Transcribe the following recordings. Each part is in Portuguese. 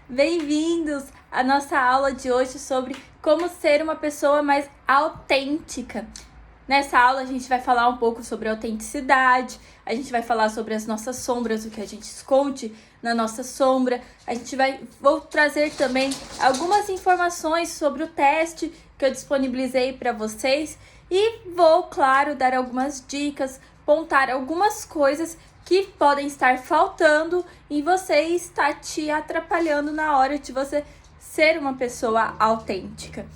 Bem-vindos à nossa aula de hoje sobre como ser uma pessoa mais autêntica. Nessa aula a gente vai falar um pouco sobre autenticidade, a gente vai falar sobre as nossas sombras, o que a gente esconde na nossa sombra. Vou trazer também algumas informações sobre o teste que eu disponibilizei para vocês e vou, claro, dar algumas dicas, pontar algumas coisas que podem estar faltando em você e está te atrapalhando na hora de você ser uma pessoa autêntica.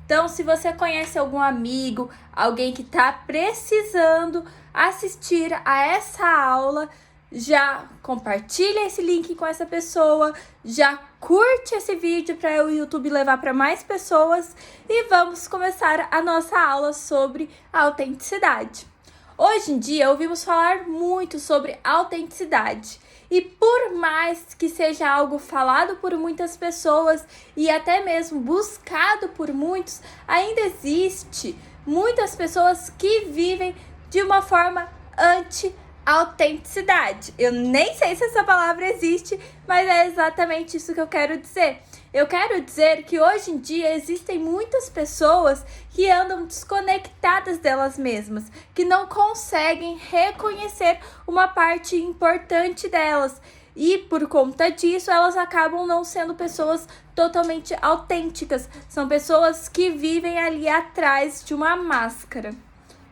Então, se você conhece algum amigo, alguém que está precisando assistir a essa aula, já compartilha esse link com essa pessoa, já curte esse vídeo para o YouTube levar para mais pessoas e vamos começar a nossa aula sobre autenticidade. Hoje em dia, ouvimos falar muito sobre autenticidade e por mais que seja algo falado por muitas pessoas e até mesmo buscado por muitos, ainda existe muitas pessoas que vivem de uma forma anti-autenticidade. Eu nem sei se essa palavra existe, mas é exatamente isso que eu quero dizer. Eu quero dizer que hoje em dia existem muitas pessoas que andam desconectadas delas mesmas, que não conseguem reconhecer uma parte importante delas. E por conta disso, elas acabam não sendo pessoas totalmente autênticas. São pessoas que vivem ali atrás de uma máscara,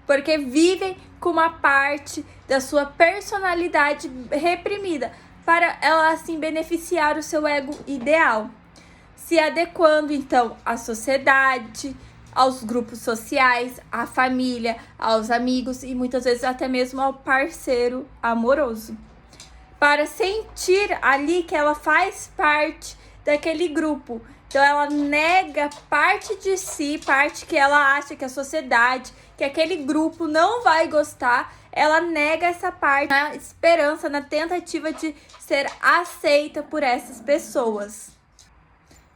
porque vivem com uma parte da sua personalidade reprimida, para ela assim beneficiar o seu ego ideal, se adequando então à sociedade, aos grupos sociais, à família, aos amigos e muitas vezes até mesmo ao parceiro amoroso, para sentir ali que ela faz parte daquele grupo. Então ela nega parte de si, parte que ela acha que a sociedade, que aquele grupo não vai gostar, ela nega essa parte na esperança, na tentativa de ser aceita por essas pessoas.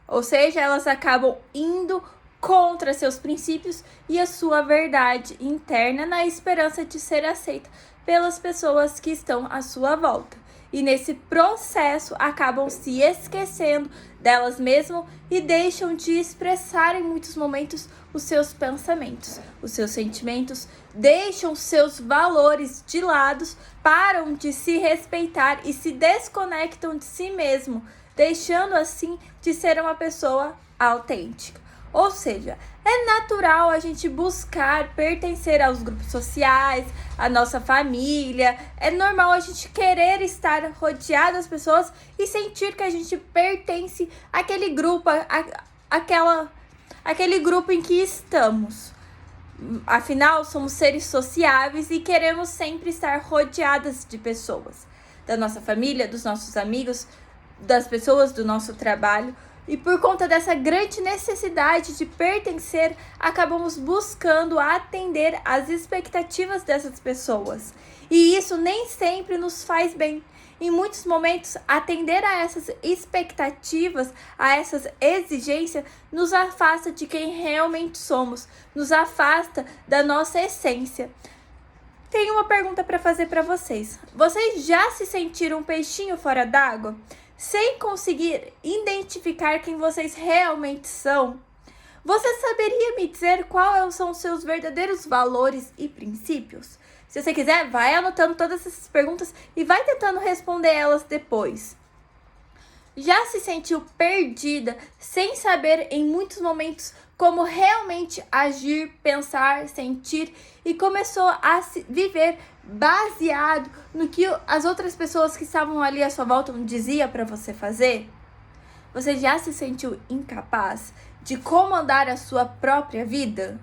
Ou seja, elas acabam indo contra seus princípios e a sua verdade interna na esperança de ser aceita pelas pessoas que estão à sua volta. E nesse processo acabam se esquecendo delas mesmas e deixam de expressar em muitos momentos os seus pensamentos, os seus sentimentos, deixam seus valores de lado, param de se respeitar e se desconectam de si mesmo, deixando assim de ser uma pessoa autêntica. Ou seja, é natural a gente buscar pertencer aos grupos sociais, à nossa família. É normal a gente querer estar rodeado das pessoas e sentir que a gente pertence àquele grupo, àquele grupo em que estamos. Afinal, somos seres sociáveis e queremos sempre estar rodeadas de pessoas, da nossa família, dos nossos amigos, das pessoas do nosso trabalho. E por conta dessa grande necessidade de pertencer, acabamos buscando atender às expectativas dessas pessoas. E isso nem sempre nos faz bem. Em muitos momentos, atender a essas expectativas, a essas exigências, nos afasta de quem realmente somos, nos afasta da nossa essência. Tenho uma pergunta para fazer para vocês. Vocês já se sentiram um peixinho fora d'água, sem conseguir identificar quem vocês realmente são? Você saberia me dizer quais são os seus verdadeiros valores e princípios? Se você quiser, vai anotando todas essas perguntas e vai tentando responder elas depois. Já se sentiu perdida, sem saber em muitos momentos como realmente agir, pensar, sentir e começou a viver baseado no que as outras pessoas que estavam ali à sua volta diziam para você fazer? Você já se sentiu incapaz de comandar a sua própria vida?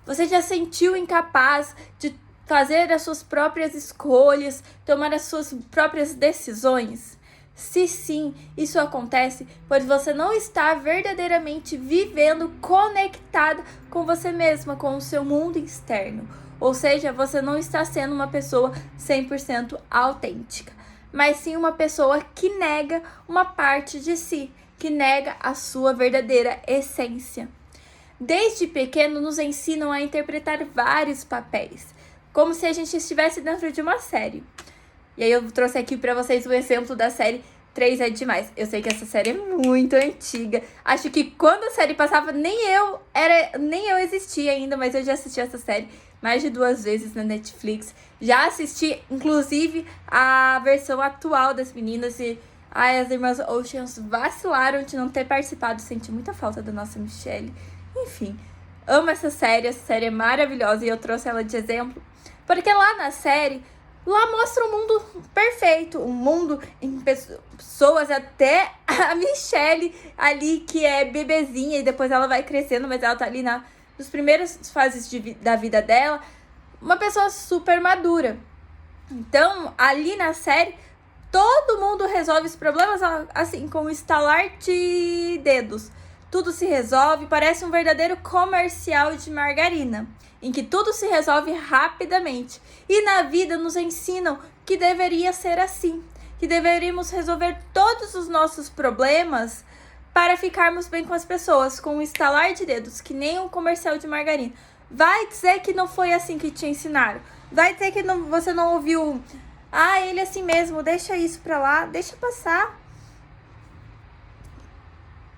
Você já se sentiu incapaz de fazer as suas próprias escolhas, tomar as suas próprias decisões? Se sim, isso acontece pois você não está verdadeiramente vivendo conectada com você mesma, com o seu mundo externo. Ou seja, você não está sendo uma pessoa 100% autêntica, mas sim uma pessoa que nega uma parte de si, que nega a sua verdadeira essência. Desde pequeno nos ensinam a interpretar vários papéis, como se a gente estivesse dentro de uma série. E aí eu trouxe aqui para vocês o exemplo da série 3 é demais. Eu sei que essa série é muito antiga. Acho que quando a série passava, nem eu existia ainda, mas eu já assisti essa série mais de 2 vezes na Netflix. Já assisti, inclusive, a versão atual das meninas e as irmãs Oceans vacilaram de não ter participado. Senti muita falta da nossa Michelle. Enfim, amo essa série é maravilhosa e eu trouxe ela de exemplo. Porque lá na série, lá mostra um mundo perfeito, um mundo em pessoas, até a Michelle ali, que é bebezinha e depois ela vai crescendo, mas ela tá ali nas primeiras fases da vida dela, uma pessoa super madura. Então, ali na série, todo mundo resolve os problemas assim, com um estalar de dedos. Tudo se resolve, parece um verdadeiro comercial de margarina, em que tudo se resolve rapidamente. E na vida nos ensinam que deveria ser assim, que deveríamos resolver todos os nossos problemas para ficarmos bem com as pessoas, com um estalar de dedos, que nem um comercial de margarina. Vai dizer que não foi assim que te ensinaram. Vai dizer que você não ouviu, ele é assim mesmo, deixa isso pra lá, deixa passar.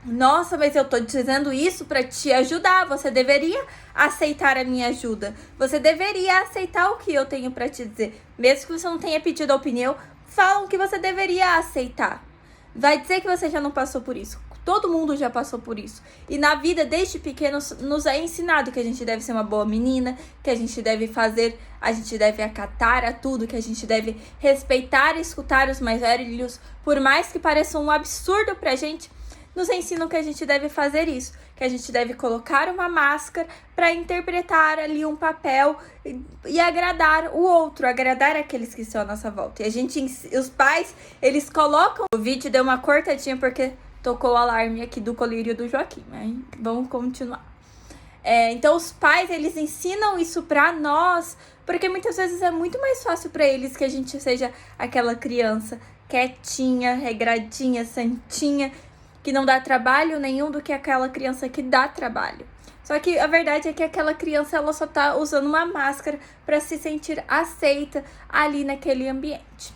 Nossa, mas eu tô dizendo isso pra te ajudar. Você deveria aceitar a minha ajuda. Você deveria aceitar o que eu tenho pra te dizer. Mesmo que você não tenha pedido a opinião, falam que você deveria aceitar. Vai dizer que você já não passou por isso. Todo mundo já passou por isso. E na vida, desde pequenos, nos é ensinado que a gente deve ser uma boa menina, que a gente deve acatar a tudo, que a gente deve respeitar e escutar os mais velhos, por mais que pareça um absurdo pra gente. Nos ensinam que a gente deve fazer isso, que a gente deve colocar uma máscara para interpretar ali um papel e agradar o outro, agradar aqueles que estão à nossa volta. E os pais, eles colocam... O vídeo deu uma cortadinha porque tocou o alarme aqui do colírio do Joaquim, mas vamos continuar. Então os pais, eles ensinam isso para nós, porque muitas vezes é muito mais fácil para eles que a gente seja aquela criança quietinha, regradinha, santinha, que não dá trabalho nenhum, do que aquela criança que dá trabalho. Só que a verdade é que aquela criança, ela só tá usando uma máscara para se sentir aceita ali naquele ambiente.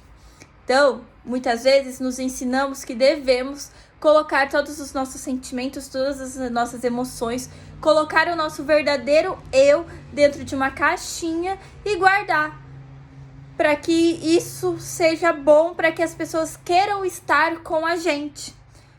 Então, muitas vezes nos ensinamos que devemos colocar todos os nossos sentimentos, todas as nossas emoções, colocar o nosso verdadeiro eu dentro de uma caixinha e guardar, para que isso seja bom, para que as pessoas queiram estar com a gente.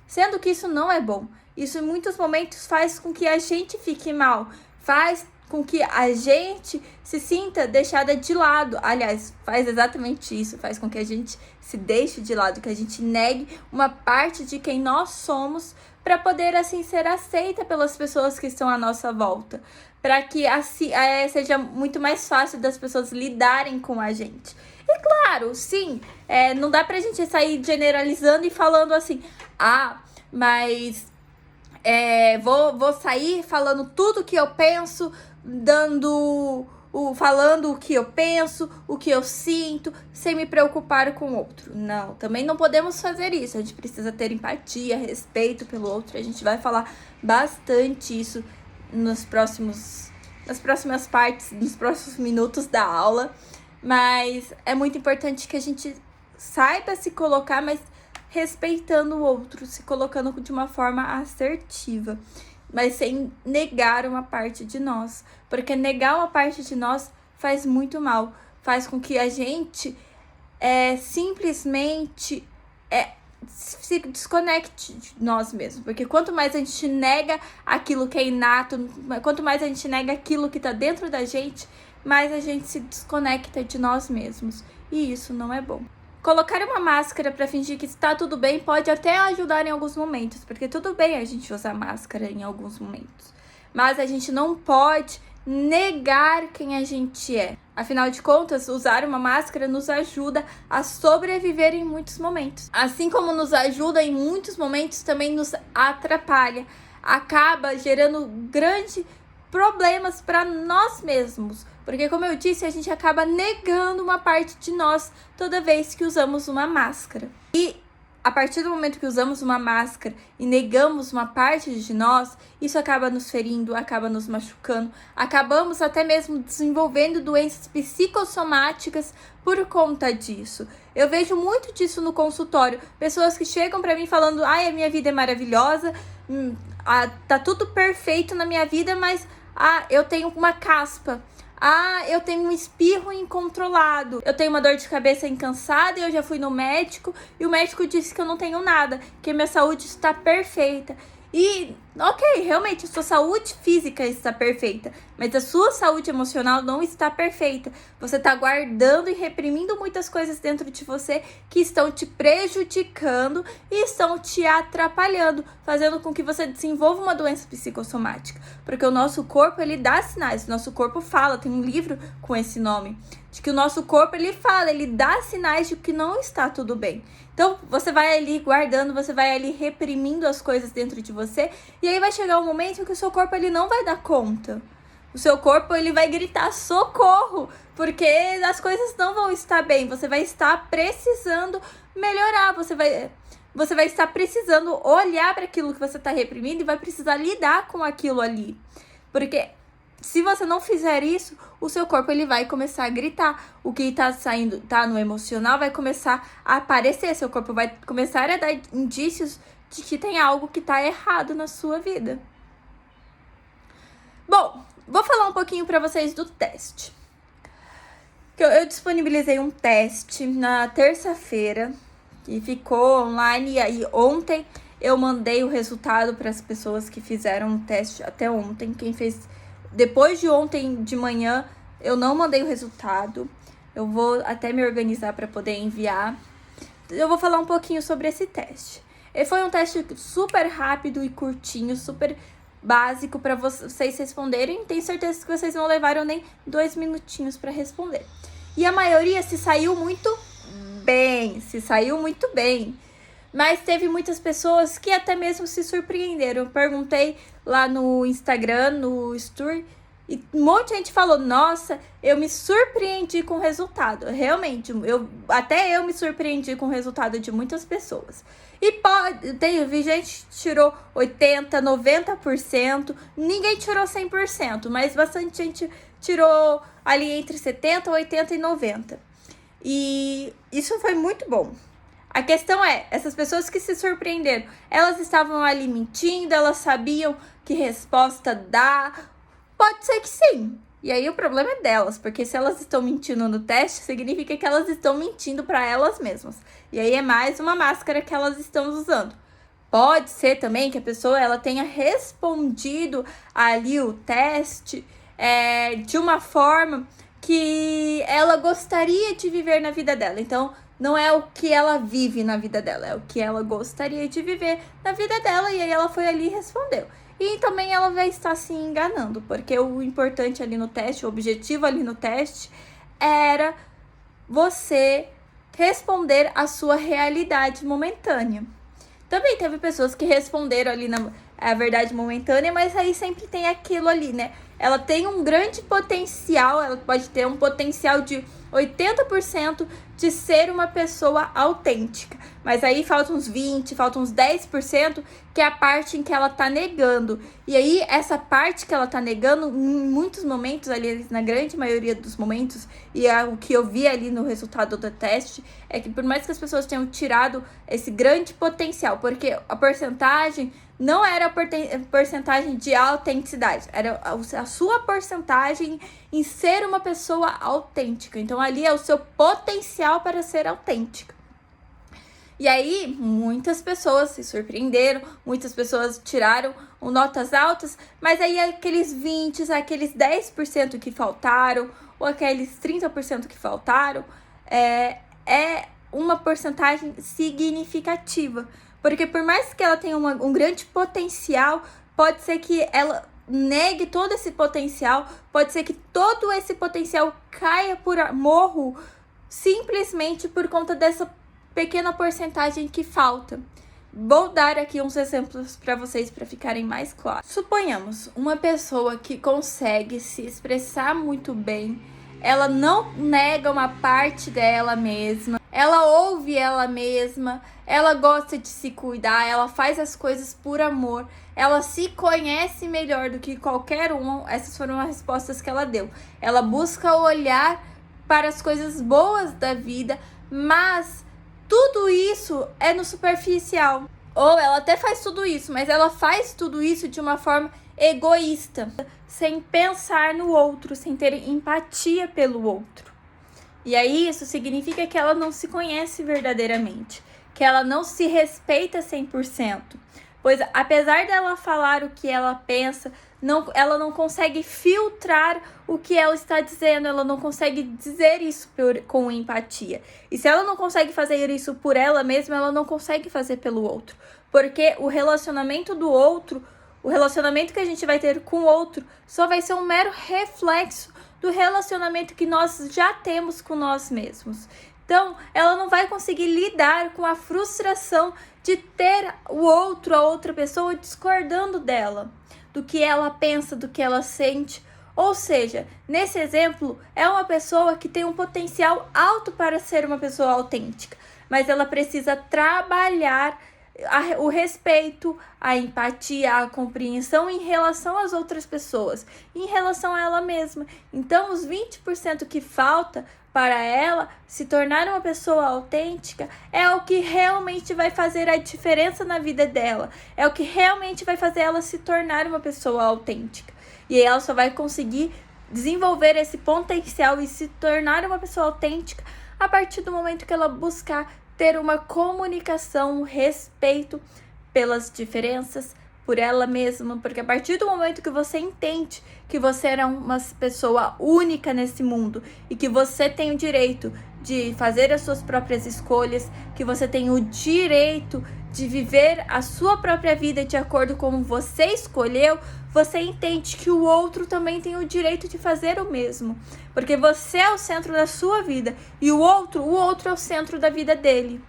Sendo que isso não é bom. Isso em muitos momentos faz com que a gente fique mal. Faz com que a gente se sinta deixada de lado. Aliás, faz exatamente isso. Faz com que a gente se deixe de lado. Que a gente negue uma parte de quem nós somos para poder assim ser aceita pelas pessoas que estão à nossa volta. Para que assim, seja muito mais fácil das pessoas lidarem com a gente. E claro, sim, não dá pra gente sair generalizando e falando assim, mas vou sair falando tudo que eu penso, falando o que eu penso, o que eu sinto, sem me preocupar com o outro. Não, também não podemos fazer isso. A gente precisa ter empatia, respeito pelo outro. A gente vai falar bastante isso nas próximas partes, nos próximos minutos da aula. Mas é muito importante que a gente saiba se colocar, mas respeitando o outro, se colocando de uma forma assertiva, mas sem negar uma parte de nós. Porque negar uma parte de nós faz muito mal. Faz com que a gente simplesmente se desconecte de nós mesmos. Porque quanto mais a gente nega aquilo que é inato, quanto mais a gente nega aquilo que tá dentro da gente, mais a gente se desconecta de nós mesmos. E isso não é bom. Colocar uma máscara para fingir que está tudo bem pode até ajudar em alguns momentos, porque tudo bem a gente usar máscara em alguns momentos. Mas a gente não pode negar quem a gente é. Afinal de contas, usar uma máscara nos ajuda a sobreviver em muitos momentos. Assim como nos ajuda em muitos momentos, também nos atrapalha. Acaba gerando grandes problemas para nós mesmos. Porque, como eu disse, a gente acaba negando uma parte de nós toda vez que usamos uma máscara. E a partir do momento que usamos uma máscara e negamos uma parte de nós, isso acaba nos ferindo, acaba nos machucando, acabamos até mesmo desenvolvendo doenças psicossomáticas por conta disso. Eu vejo muito disso no consultório, pessoas que chegam para mim falando, ai, a minha vida é maravilhosa, tá tudo perfeito na minha vida, mas eu tenho uma caspa. Eu tenho um espirro incontrolado. Eu tenho uma dor de cabeça incansada e eu já fui no médico e o médico disse que eu não tenho nada, que minha saúde está perfeita. E, ok, realmente a sua saúde física está perfeita, mas a sua saúde emocional não está perfeita. Você está guardando e reprimindo muitas coisas dentro de você que estão te prejudicando e estão te atrapalhando, fazendo com que você desenvolva uma doença psicossomática. Porque o nosso corpo, ele dá sinais, o nosso corpo fala, tem um livro com esse nome, de que o nosso corpo, ele fala, ele dá sinais de que não está tudo bem. Então, você vai ali guardando, você vai ali reprimindo as coisas dentro de você, e aí vai chegar um momento que o seu corpo, ele não vai dar conta. O seu corpo, ele vai gritar socorro, porque as coisas não vão estar bem. Você vai estar precisando melhorar, você vai estar precisando olhar para aquilo que você está reprimindo e vai precisar lidar com aquilo ali. Porque se você não fizer isso, o seu corpo, ele vai começar a gritar. O que tá saindo, tá no emocional, vai começar a aparecer. Seu corpo vai começar a dar indícios de que tem algo que tá errado na sua vida. Bom, vou falar um pouquinho para vocês do teste. Eu disponibilizei um teste na terça-feira que ficou online, e aí ontem eu mandei o resultado para as pessoas que fizeram o teste até ontem. Quem fez depois de ontem de manhã, eu não mandei o resultado. Eu vou até me organizar para poder enviar. Eu vou falar um pouquinho sobre esse teste. Foi um teste super rápido e curtinho, super básico para vocês responderem. Tenho certeza que vocês não levaram nem 2 minutinhos para responder. E a maioria se saiu muito bem. Mas teve muitas pessoas que até mesmo se surpreenderam. Eu perguntei lá no Instagram, no Story, e um monte de gente falou, nossa, eu me surpreendi com o resultado. Realmente, até eu me surpreendi com o resultado de muitas pessoas. E vi gente que tirou 80%, 90%, ninguém tirou 100%, mas bastante gente tirou ali entre 70%, 80% e 90%. E isso foi muito bom. A questão é, essas pessoas que se surpreenderam, elas estavam ali mentindo, elas sabiam que resposta dar? Pode ser que sim. E aí o problema é delas, porque se elas estão mentindo no teste, significa que elas estão mentindo para elas mesmas. E aí é mais uma máscara que elas estão usando. Pode ser também que a pessoa ela tenha respondido ali o teste de uma forma que ela gostaria de viver na vida dela. Então, não é o que ela vive na vida dela, é o que ela gostaria de viver na vida dela. E aí ela foi ali e respondeu. E também ela vai estar se enganando, porque o importante ali no teste, o objetivo ali no teste, era você responder a sua realidade momentânea. Também teve pessoas que responderam ali na verdade momentânea, mas aí sempre tem aquilo ali, né? Ela tem um grande potencial, ela pode ter um potencial de 80% de ser uma pessoa autêntica. Mas aí falta uns 20%, falta uns 10%, que é a parte em que ela tá negando. E aí, essa parte que ela tá negando, em muitos momentos, ali na grande maioria dos momentos, e o que eu vi ali no resultado do teste, é que por mais que as pessoas tenham tirado esse grande potencial, porque a porcentagem não era a porcentagem de autenticidade, era a sua porcentagem em ser uma pessoa autêntica. Então, ali é o seu potencial para ser autêntica. E aí, muitas pessoas se surpreenderam, muitas pessoas tiraram notas altas, mas aí aqueles 20%, aqueles 10% que faltaram, ou aqueles 30% que faltaram, é uma porcentagem significativa. Porque por mais que ela tenha um grande potencial, pode ser que ela negue todo esse potencial, pode ser que todo esse potencial caia por morro, simplesmente por conta dessa pequena porcentagem que falta. Vou dar aqui uns exemplos para vocês para ficarem mais claros. Suponhamos uma pessoa que consegue se expressar muito bem, ela não nega uma parte dela mesma, ela ouve ela mesma, ela gosta de se cuidar, ela faz as coisas por amor, ela se conhece melhor do que qualquer um. Essas foram as respostas que ela deu. Ela busca olhar para as coisas boas da vida, mas tudo isso é no superficial. Ou ela até faz tudo isso, mas ela faz tudo isso de uma forma egoísta, sem pensar no outro, sem ter empatia pelo outro. E aí isso significa que ela não se conhece verdadeiramente, que ela não se respeita 100%. Pois apesar dela falar o que ela pensa, ela não consegue filtrar o que ela está dizendo, ela não consegue dizer isso com empatia. E se ela não consegue fazer isso por ela mesma, ela não consegue fazer pelo outro. Porque o relacionamento do outro, o relacionamento que a gente vai ter com o outro, só vai ser um mero reflexo do relacionamento que nós já temos com nós mesmos. Então, ela não vai conseguir lidar com a frustração de ter o outro, a outra pessoa, discordando dela, do que ela pensa, do que ela sente. Ou seja, nesse exemplo, é uma pessoa que tem um potencial alto para ser uma pessoa autêntica, mas ela precisa trabalhar o respeito, a empatia, a compreensão em relação às outras pessoas, em relação a ela mesma. Então, os 20% que falta para ela se tornar uma pessoa autêntica é o que realmente vai fazer a diferença na vida dela, é o que realmente vai fazer ela se tornar uma pessoa autêntica. E aí ela só vai conseguir desenvolver esse potencial e se tornar uma pessoa autêntica a partir do momento que ela buscar ter uma comunicação, um respeito pelas diferenças, por ela mesma, porque a partir do momento que você entende que você era uma pessoa única nesse mundo e que você tem o direito de fazer as suas próprias escolhas, que você tem o direito de viver a sua própria vida de acordo com como você escolheu, você entende que o outro também tem o direito de fazer o mesmo, porque você é o centro da sua vida e o outro é o centro da vida dele.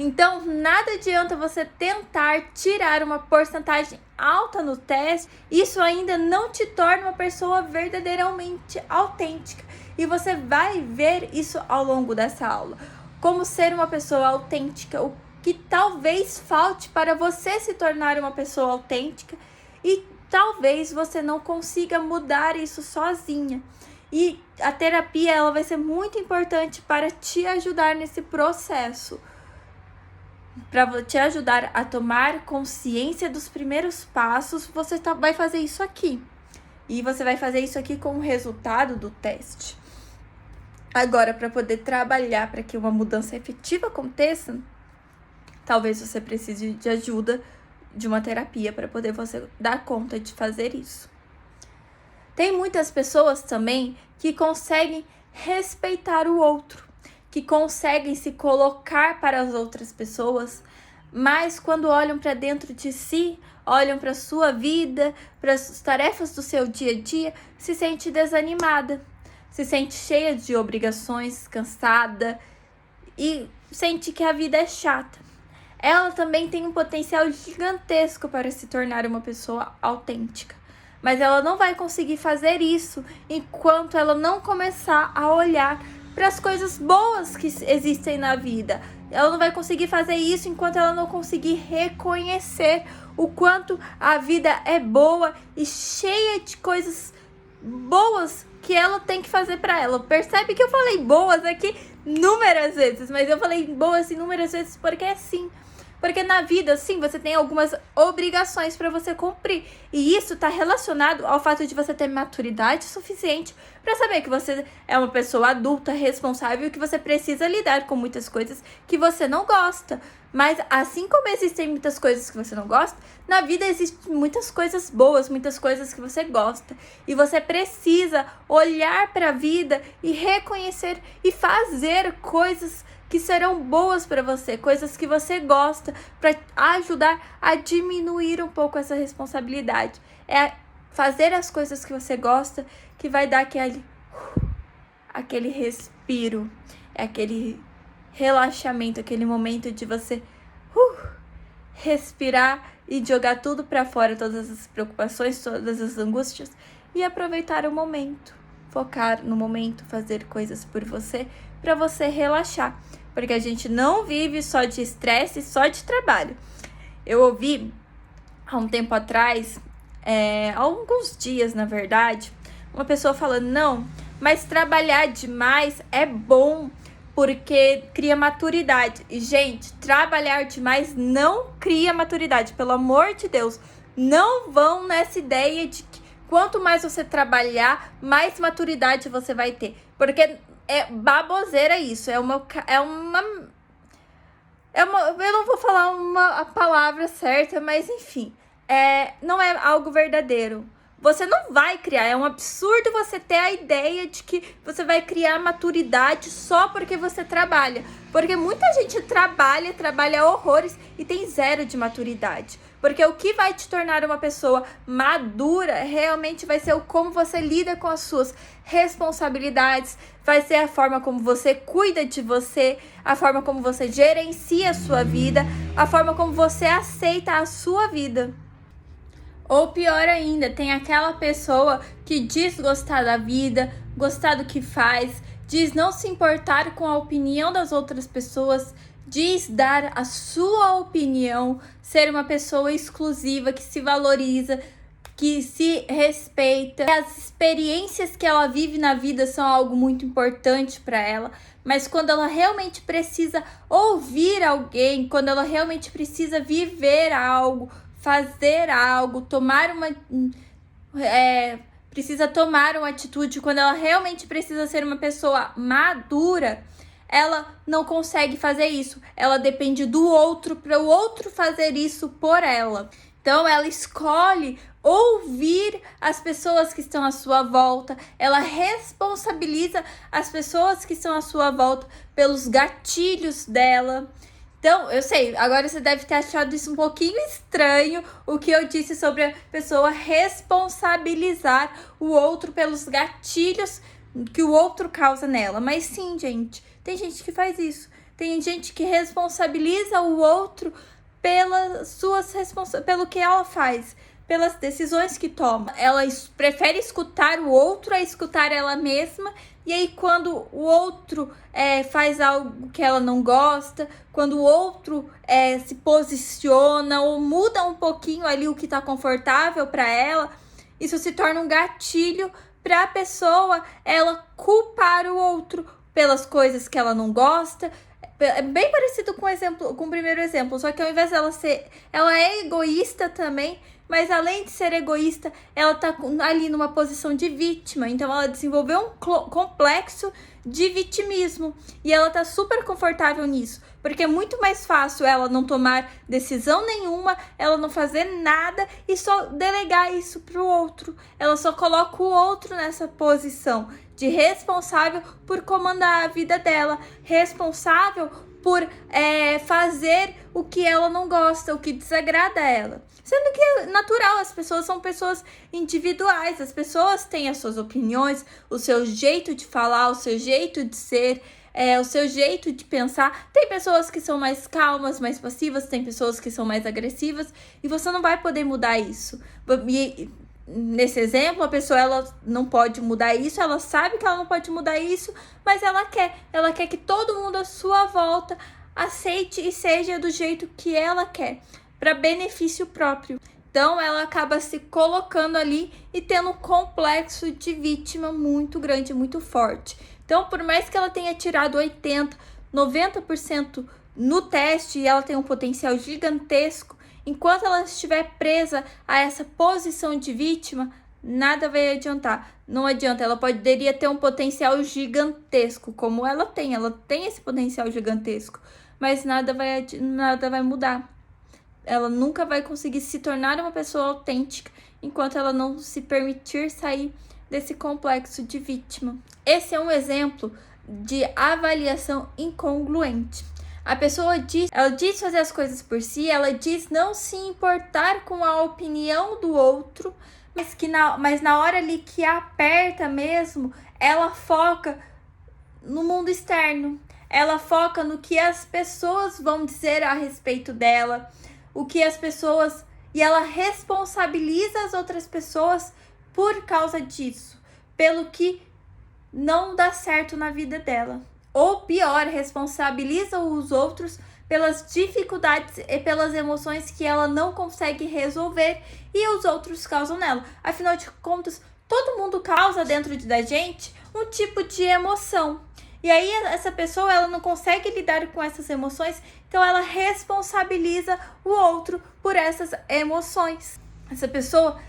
Então, nada adianta você tentar tirar uma porcentagem alta no teste, isso ainda não te torna uma pessoa verdadeiramente autêntica. E você vai ver isso ao longo dessa aula. Como ser uma pessoa autêntica, o que talvez falte para você se tornar uma pessoa autêntica e talvez você não consiga mudar isso sozinha. E a terapia ela vai ser muito importante para te ajudar nesse processo, para te ajudar a tomar consciência dos primeiros passos. Você vai fazer isso aqui. E você vai fazer isso aqui com o resultado do teste. Agora, para poder trabalhar para que uma mudança efetiva aconteça, talvez você precise de ajuda de uma terapia para poder você dar conta de fazer isso. Tem muitas pessoas também que conseguem respeitar o outro, que conseguem se colocar para as outras pessoas, mas quando olham para dentro de si, olham para a sua vida, para as tarefas do seu dia a dia, se sente desanimada, se sente cheia de obrigações, cansada e sente que a vida é chata. Ela também tem um potencial gigantesco para se tornar uma pessoa autêntica, mas ela não vai conseguir fazer isso enquanto ela não começar a olhar para as coisas boas que existem na vida. Ela não vai conseguir fazer isso enquanto ela não conseguir reconhecer o quanto a vida é boa e cheia de coisas boas que ela tem que fazer para ela. Percebe que eu falei boas aqui inúmeras vezes, mas eu falei boas inúmeras vezes porque é assim. Porque na vida, sim, você tem algumas obrigações para você cumprir. E isso está relacionado ao fato de você ter maturidade suficiente para saber que você é uma pessoa adulta, responsável, e que você precisa lidar com muitas coisas que você não gosta. Mas assim como existem muitas coisas que você não gosta, na vida existem muitas coisas boas, muitas coisas que você gosta. E você precisa olhar para a vida e reconhecer e fazer coisas que serão boas para você, coisas que você gosta, para ajudar a diminuir um pouco essa responsabilidade. É fazer as coisas que você gosta que vai dar aquele respiro, aquele relaxamento, aquele momento de você respirar e jogar tudo para fora, todas as preocupações, todas as angústias, e aproveitar o momento. Focar no momento, fazer coisas por você, para você relaxar, porque a gente não vive só de estresse, só de trabalho. Eu ouvi há um tempo atrás, há alguns dias na verdade, uma pessoa falando, não, mas trabalhar demais é bom, porque cria maturidade. E, gente, trabalhar demais não cria maturidade, pelo amor de Deus. Não vão nessa ideia de que quanto mais você trabalhar, mais maturidade você vai ter. Porque é baboseira isso. Eu não vou falar a palavra certa, mas enfim. Não é algo verdadeiro. Você não vai criar, é um absurdo você ter a ideia de que você vai criar maturidade só porque você trabalha. Porque muita gente trabalha horrores e tem zero de maturidade. Porque o que vai te tornar uma pessoa madura realmente vai ser o como você lida com as suas responsabilidades, vai ser a forma como você cuida de você, a forma como você gerencia a sua vida, a forma como você aceita a sua vida. Ou pior ainda, tem aquela pessoa que diz gostar da vida, gostar do que faz, diz não se importar com a opinião das outras pessoas, diz dar a sua opinião, ser uma pessoa exclusiva, que se valoriza, que se respeita. As experiências que ela vive na vida são algo muito importante para ela, mas quando ela realmente precisa ouvir alguém, quando ela realmente precisa viver algo, fazer algo, precisa tomar uma atitude, quando ela realmente precisa ser uma pessoa madura, ela não consegue fazer isso. Ela depende do outro para o outro fazer isso por ela. Então ela escolhe ouvir as pessoas que estão à sua volta, ela responsabiliza as pessoas que estão à sua volta pelos gatilhos dela. Então, eu sei, agora você deve ter achado isso um pouquinho estranho, o que eu disse sobre a pessoa responsabilizar o outro pelos gatilhos que o outro causa nela. Mas sim, gente, tem gente que faz isso. Tem gente que responsabiliza o outro pelo que ela faz, pelas decisões que toma. Ela prefere escutar o outro a escutar ela mesma. E aí, quando o outro faz algo que ela não gosta, quando o outro se posiciona ou muda um pouquinho ali o que está confortável para ela, isso se torna um gatilho para a pessoa ela culpar o outro pelas coisas que ela não gosta. É bem parecido com o primeiro exemplo, só que ao invés dela ela é egoísta também, mas além de ser egoísta, ela tá ali numa posição de vítima. Então ela desenvolveu um complexo de vitimismo. E ela tá super confortável nisso. Porque é muito mais fácil ela não tomar decisão nenhuma, ela não fazer nada e só delegar isso pro outro. Ela só coloca o outro nessa posição de responsável por comandar a vida dela. Responsável por fazer o que ela não gosta, o que desagrada a ela. Sendo que é natural, as pessoas são pessoas individuais, as pessoas têm as suas opiniões, o seu jeito de falar, o seu jeito de ser, o seu jeito de pensar. Tem pessoas que são mais calmas, mais passivas, tem pessoas que são mais agressivas, e você não vai poder mudar isso. E, nesse exemplo, a pessoa ela não pode mudar isso, ela sabe que ela não pode mudar isso, mas ela quer que todo mundo à sua volta aceite e seja do jeito que ela quer, para benefício próprio. Então ela acaba se colocando ali e tendo um complexo de vítima muito grande, muito forte. Então, por mais que ela tenha tirado 80%, 90% no teste e ela tem um potencial gigantesco, enquanto ela estiver presa a essa posição de vítima, nada vai adiantar. Não adianta, ela poderia ter um potencial gigantesco, como ela tem esse potencial gigantesco, mas nada vai mudar. Ela nunca vai conseguir se tornar uma pessoa autêntica enquanto ela não se permitir sair desse complexo de vítima. Esse é um exemplo de avaliação incongruente. A pessoa ela diz fazer as coisas por si, ela diz não se importar com a opinião do outro, mas na hora ali que aperta mesmo, ela foca no mundo externo. Ela foca no que as pessoas vão dizer a respeito dela, e ela responsabiliza as outras pessoas por causa disso, pelo que não dá certo na vida dela. Ou pior, responsabiliza os outros pelas dificuldades e pelas emoções que ela não consegue resolver e os outros causam nela. Afinal de contas, todo mundo causa dentro da gente um tipo de emoção. E aí essa pessoa ela não consegue lidar com essas emoções, então ela responsabiliza o outro por essas emoções. Essa pessoa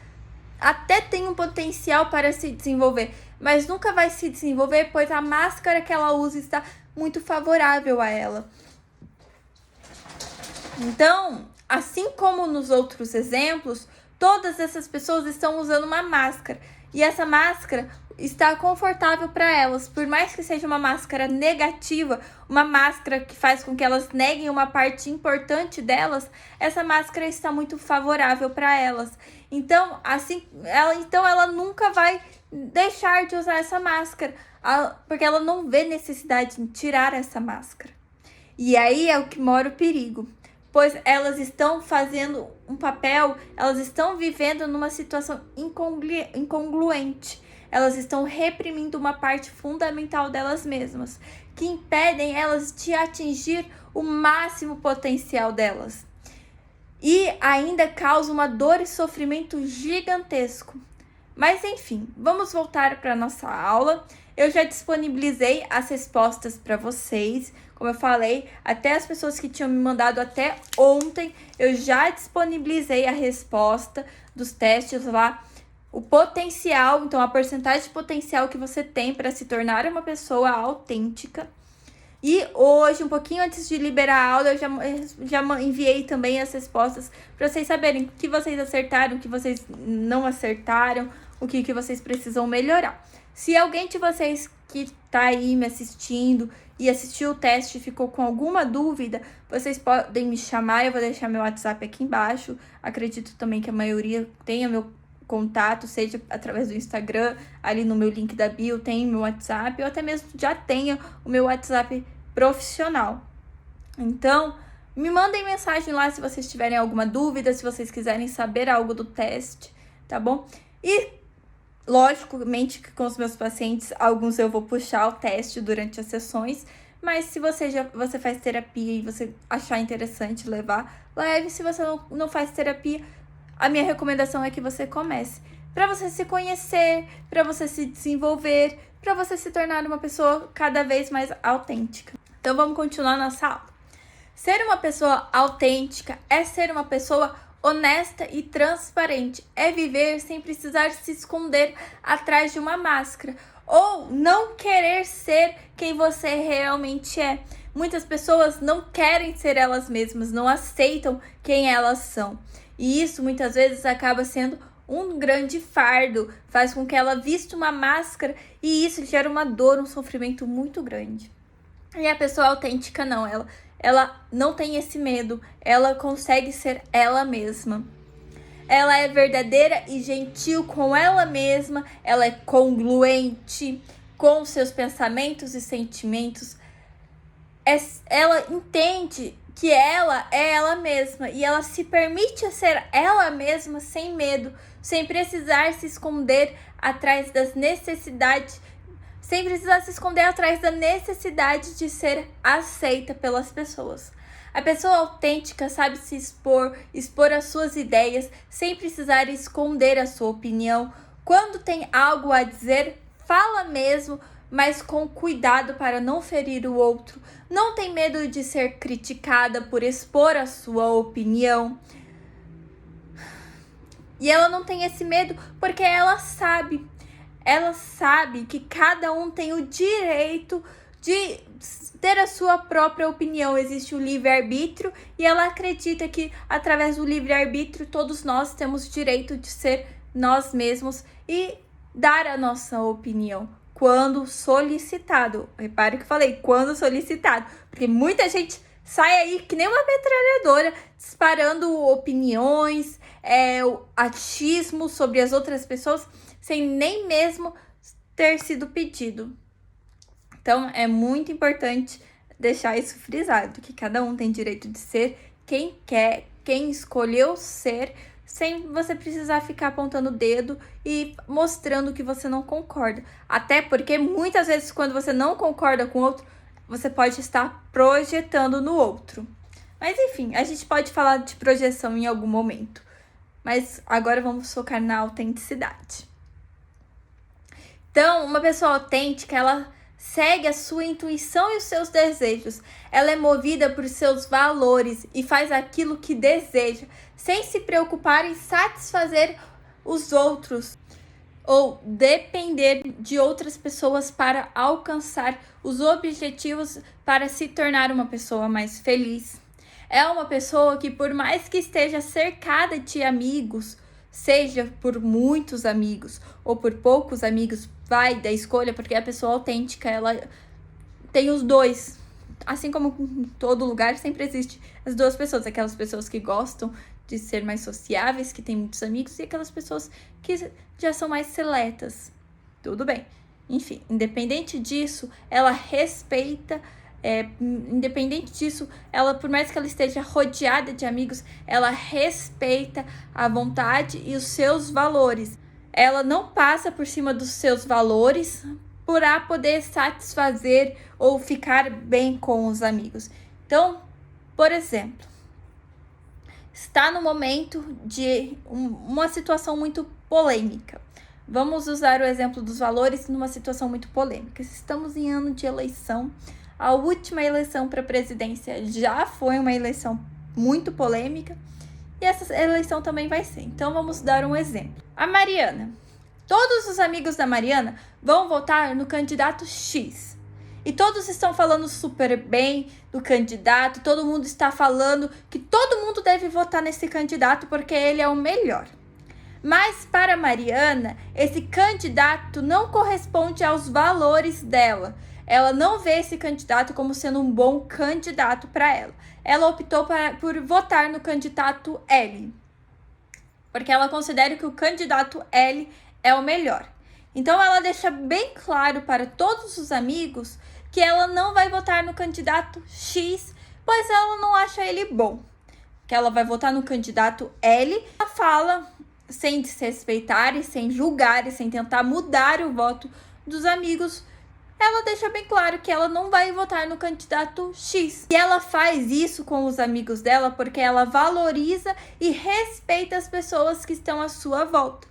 até tem um potencial para se desenvolver, mas nunca vai se desenvolver, pois a máscara que ela usa está muito favorável a ela. Então, assim como nos outros exemplos, todas essas pessoas estão usando uma máscara. E essa máscara está confortável para elas. Por mais que seja uma máscara negativa, uma máscara que faz com que elas neguem uma parte importante delas, essa máscara está muito favorável para elas. Então, ela nunca vai deixar de usar essa máscara, porque ela não vê necessidade em tirar essa máscara. E aí é o que mora o perigo, pois elas estão fazendo um papel, elas estão vivendo numa situação incongruente. Elas estão reprimindo uma parte fundamental delas mesmas, que impedem elas de atingir o máximo potencial delas. E ainda causa uma dor e sofrimento gigantesco. Mas enfim, vamos voltar para a nossa aula. Eu já disponibilizei as respostas para vocês. Como eu falei, até as pessoas que tinham me mandado até ontem, eu já disponibilizei a resposta dos testes lá. O potencial, então a porcentagem de potencial que você tem para se tornar uma pessoa autêntica. E hoje, um pouquinho antes de liberar a aula, eu já enviei também as respostas para vocês saberem o que vocês acertaram, o que vocês não acertaram, o que vocês precisam melhorar. Se alguém de vocês que está aí me assistindo e assistiu o teste e ficou com alguma dúvida, vocês podem me chamar, eu vou deixar meu WhatsApp aqui embaixo. Acredito também que a maioria tenha meu contato, seja através do Instagram, ali no meu link da bio tem meu WhatsApp, ou até mesmo já tenha o meu WhatsApp profissional. Então, me mandem mensagem lá se vocês tiverem alguma dúvida, se vocês quiserem saber algo do teste, tá bom? E, logicamente, que com os meus pacientes, alguns eu vou puxar o teste durante as sessões, mas se você faz terapia e você achar interessante levar, leve. Se você não faz terapia, a minha recomendação é que você comece. Para você se conhecer, para você se desenvolver, para você se tornar uma pessoa cada vez mais autêntica. Então vamos continuar nossa aula. Ser uma pessoa autêntica é ser uma pessoa honesta e transparente. É viver sem precisar se esconder atrás de uma máscara. Ou não querer ser quem você realmente é. Muitas pessoas não querem ser elas mesmas, não aceitam quem elas são. E isso muitas vezes acaba sendo um grande fardo, faz com que ela vista uma máscara e isso gera uma dor, um sofrimento muito grande. E a pessoa autêntica não, ela não tem esse medo, ela consegue ser ela mesma. Ela é verdadeira e gentil com ela mesma, ela é congruente com seus pensamentos e sentimentos. Ela entende que ela é ela mesma e ela se permite ser ela mesma sem medo, sem precisar se esconder atrás das necessidades, sem precisar se esconder atrás da necessidade de ser aceita pelas pessoas. A pessoa autêntica sabe se expor as suas ideias, sem precisar esconder a sua opinião. Quando tem algo a dizer, fala mesmo, mas com cuidado para não ferir o outro. Não tem medo de ser criticada por expor a sua opinião. E ela não tem esse medo porque ela sabe que cada um tem o direito de ter a sua própria opinião. Existe o livre-arbítrio e ela acredita que através do livre-arbítrio todos nós temos o direito de ser nós mesmos e dar a nossa opinião quando solicitado. Repare que eu falei, quando solicitado, porque muita gente sai aí que nem uma metralhadora disparando opiniões, achismo sobre as outras pessoas sem nem mesmo ter sido pedido. Então é muito importante deixar isso frisado, que cada um tem direito de ser quem quer, quem escolheu ser, sem você precisar ficar apontando o dedo e mostrando que você não concorda. Até porque muitas vezes quando você não concorda com o outro, você pode estar projetando no outro. Mas enfim, a gente pode falar de projeção em algum momento. Mas agora vamos focar na autenticidade. Então, uma pessoa autêntica, ela segue a sua intuição e os seus desejos. Ela é movida por seus valores e faz aquilo que deseja, sem se preocupar em satisfazer os outros ou depender de outras pessoas para alcançar os objetivos para se tornar uma pessoa mais feliz. É uma pessoa que, por mais que esteja cercada de amigos, seja por muitos amigos ou por poucos amigos, vai da escolha, porque a pessoa autêntica, ela tem os dois. Assim como em todo lugar, sempre existe as duas pessoas. Aquelas pessoas que gostam de ser mais sociáveis, que têm muitos amigos, e aquelas pessoas que já são mais seletas. Tudo bem. Enfim, independente disso, ela respeita... independente disso, ela, por mais que ela esteja rodeada de amigos, ela respeita a vontade e os seus valores. Ela não passa por cima dos seus valores para poder satisfazer ou ficar bem com os amigos. Então, por exemplo, está no momento de uma situação muito polêmica. Vamos usar o exemplo dos valores numa situação muito polêmica. Estamos em ano de eleição. A última eleição para a presidência já foi uma eleição muito polêmica e essa eleição também vai ser. Então vamos dar um exemplo. A Mariana. Todos os amigos da Mariana vão votar no candidato X. E todos estão falando super bem do candidato, todo mundo está falando que todo mundo deve votar nesse candidato porque ele é o melhor. Mas para Mariana, esse candidato não corresponde aos valores dela. Ela não vê esse candidato como sendo um bom candidato para ela. Ela optou por votar no candidato L, porque ela considera que o candidato L é o melhor. Então ela deixa bem claro para todos os amigos que ela não vai votar no candidato X, pois ela não acha ele bom. Que ela vai votar no candidato L. Ela fala sem desrespeitar e sem julgar e sem tentar mudar o voto dos amigos. Ela deixa bem claro que ela não vai votar no candidato X. E ela faz isso com os amigos dela porque ela valoriza e respeita as pessoas que estão à sua volta.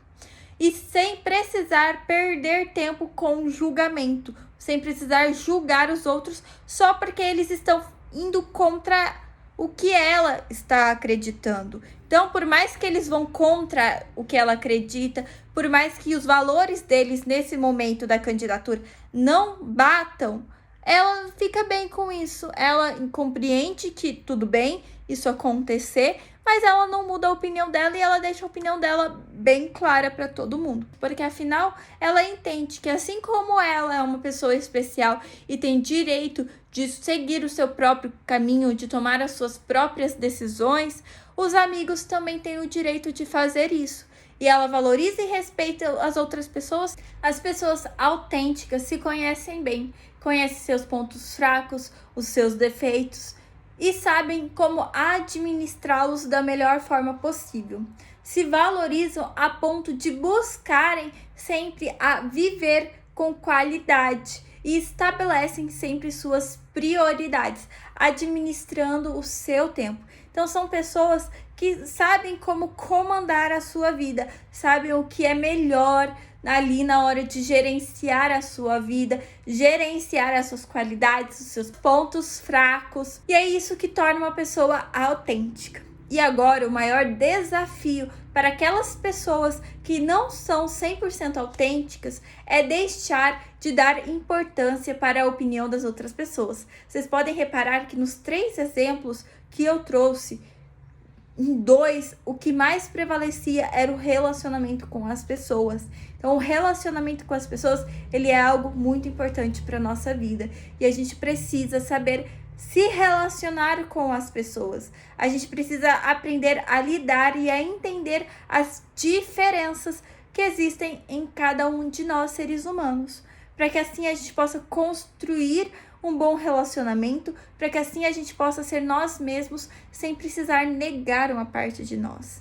E sem precisar perder tempo com julgamento, sem precisar julgar os outros só porque eles estão indo contra o que ela está acreditando. Então, por mais que eles vão contra o que ela acredita, por mais que os valores deles nesse momento da candidatura não batam, ela fica bem com isso. Ela compreende que tudo bem isso acontecer, mas ela não muda a opinião dela e ela deixa a opinião dela bem clara para todo mundo. Porque afinal, ela entende que assim como ela é uma pessoa especial e tem direito de seguir o seu próprio caminho, de tomar as suas próprias decisões, os amigos também têm o direito de fazer isso. E ela valoriza e respeita as outras pessoas. As pessoas autênticas se conhecem bem, conhecem seus pontos fracos, os seus defeitos e sabem como administrá-los da melhor forma possível. Se valorizam a ponto de buscarem sempre a viver com qualidade e estabelecem sempre suas prioridades, administrando o seu tempo. Então são pessoas que sabem como comandar a sua vida, sabem o que é melhor ali na hora de gerenciar a sua vida, gerenciar as suas qualidades, os seus pontos fracos. E é isso que torna uma pessoa autêntica. E agora o maior desafio para aquelas pessoas que não são 100% autênticas é deixar de dar importância para a opinião das outras pessoas. Vocês podem reparar que nos 3 exemplos que eu trouxe, em 2, o que mais prevalecia era o relacionamento com as pessoas. Então, o relacionamento com as pessoas, ele é algo muito importante para a nossa vida. E a gente precisa saber se relacionar com as pessoas. A gente precisa aprender a lidar e a entender as diferenças que existem em cada um de nós, seres humanos. Para que assim a gente possa construir um bom relacionamento, para que assim a gente possa ser nós mesmos sem precisar negar uma parte de nós.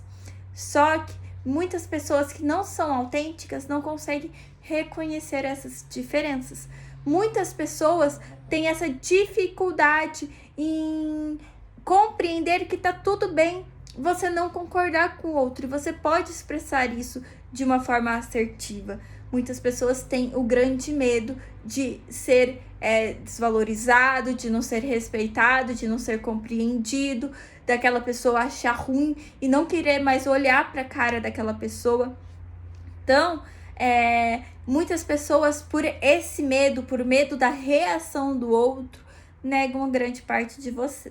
Só que muitas pessoas que não são autênticas não conseguem reconhecer essas diferenças. Muitas pessoas têm essa dificuldade em compreender que tá tudo bem você não concordar com o outro e você pode expressar isso de uma forma assertiva. Muitas pessoas têm o grande medo de ser desvalorizado, de não ser respeitado, de não ser compreendido, daquela pessoa achar ruim e não querer mais olhar para a cara daquela pessoa. Então, muitas pessoas, por esse medo, por medo da reação do outro, negam uma grande parte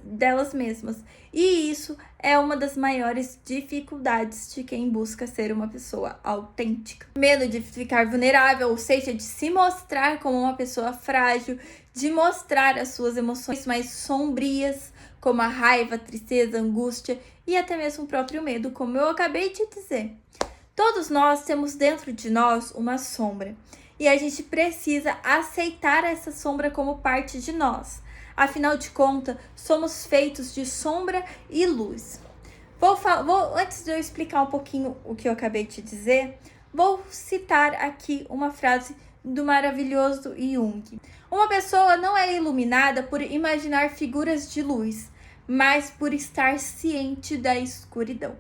delas mesmas. E isso é uma das maiores dificuldades de quem busca ser uma pessoa autêntica. Medo de ficar vulnerável, ou seja, de se mostrar como uma pessoa frágil, de mostrar as suas emoções mais sombrias, como a raiva, a tristeza, a angústia e até mesmo o próprio medo, como eu acabei de dizer. Todos nós temos dentro de nós uma sombra e a gente precisa aceitar essa sombra como parte de nós. Afinal de contas, somos feitos de sombra e luz. Antes de eu explicar um pouquinho o que eu acabei de dizer, vou citar aqui uma frase do maravilhoso Jung. Uma pessoa não é iluminada por imaginar figuras de luz, mas por estar ciente da escuridão.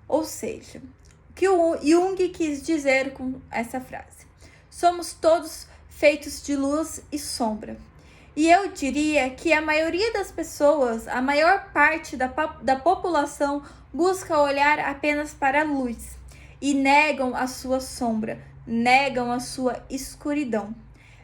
Ou seja, o que o Jung quis dizer com essa frase? Somos todos feitos de luz e sombra. E eu diria que a maioria das pessoas, a maior parte da população, busca olhar apenas para a luz e negam a sua sombra, negam a sua escuridão.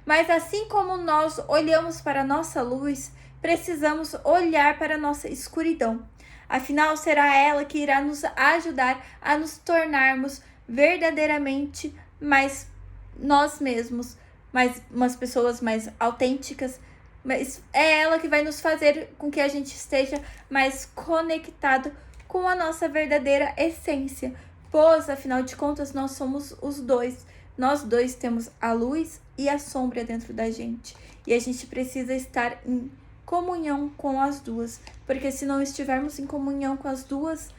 Mas assim como nós olhamos para a nossa luz, precisamos olhar para a nossa escuridão. Afinal, será ela que irá nos ajudar a nos tornarmos verdadeiramente mais nós mesmos, umas pessoas mais autênticas. Mas é ela que vai nos fazer com que a gente esteja mais conectado com a nossa verdadeira essência. Pois, afinal de contas, nós somos os dois. Nós dois temos a luz e a sombra dentro da gente. E a gente precisa estar em comunhão com as duas. Porque se não estivermos em comunhão com as duas,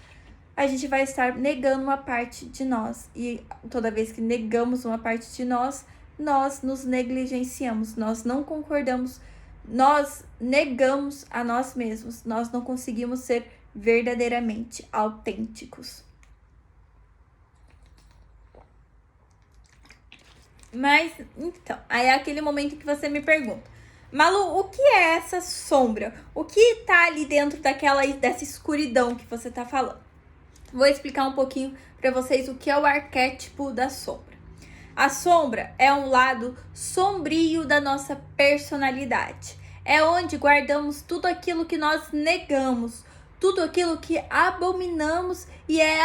a gente vai estar negando uma parte de nós. E toda vez que negamos uma parte de nós, nós nos negligenciamos. Nós não concordamos. Nós negamos a nós mesmos, nós não conseguimos ser verdadeiramente autênticos. Mas, então, aí é aquele momento que você me pergunta, Malu, o que é essa sombra? O que tá ali dentro dessa escuridão que você tá falando? Vou explicar um pouquinho para vocês o que é o arquétipo da sombra. A sombra é um lado sombrio da nossa personalidade. É onde guardamos tudo aquilo que nós negamos, tudo aquilo que abominamos e é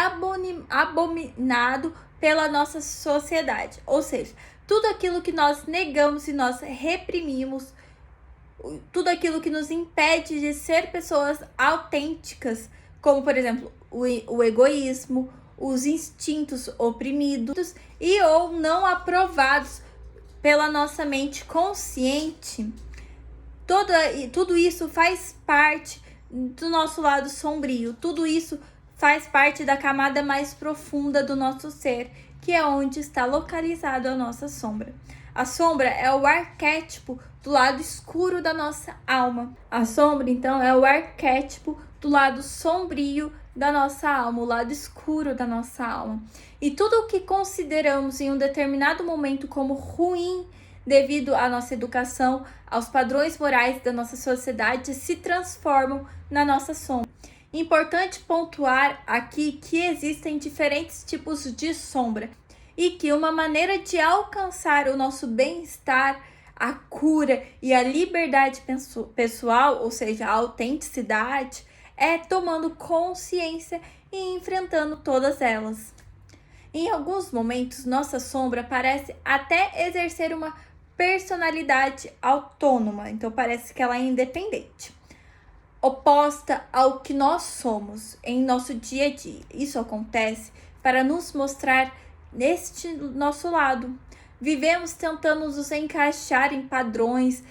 abominado pela nossa sociedade. Ou seja, tudo aquilo que nós negamos e nós reprimimos, tudo aquilo que nos impede de ser pessoas autênticas, como, por exemplo, o egoísmo, os instintos oprimidos e ou não aprovados pela nossa mente consciente. Tudo isso faz parte do nosso lado sombrio. Tudo isso faz parte da camada mais profunda do nosso ser, que é onde está localizado a nossa sombra. A sombra é o arquétipo do lado escuro da nossa alma. A sombra, então, é o arquétipo do lado sombrio da nossa alma, o lado escuro da nossa alma. E tudo o que consideramos em um determinado momento como ruim, devido à nossa educação, aos padrões morais da nossa sociedade, se transformam na nossa sombra. Importante pontuar aqui que existem diferentes tipos de sombra e que uma maneira de alcançar o nosso bem-estar, a cura e a liberdade pessoal, ou seja, a autenticidade, é tomando consciência e enfrentando todas elas. Em alguns momentos, nossa sombra parece até exercer uma personalidade autônoma, então parece que ela é independente, oposta ao que nós somos em nosso dia a dia. Isso acontece para nos mostrar neste nosso lado. Vivemos tentando nos encaixar em padrões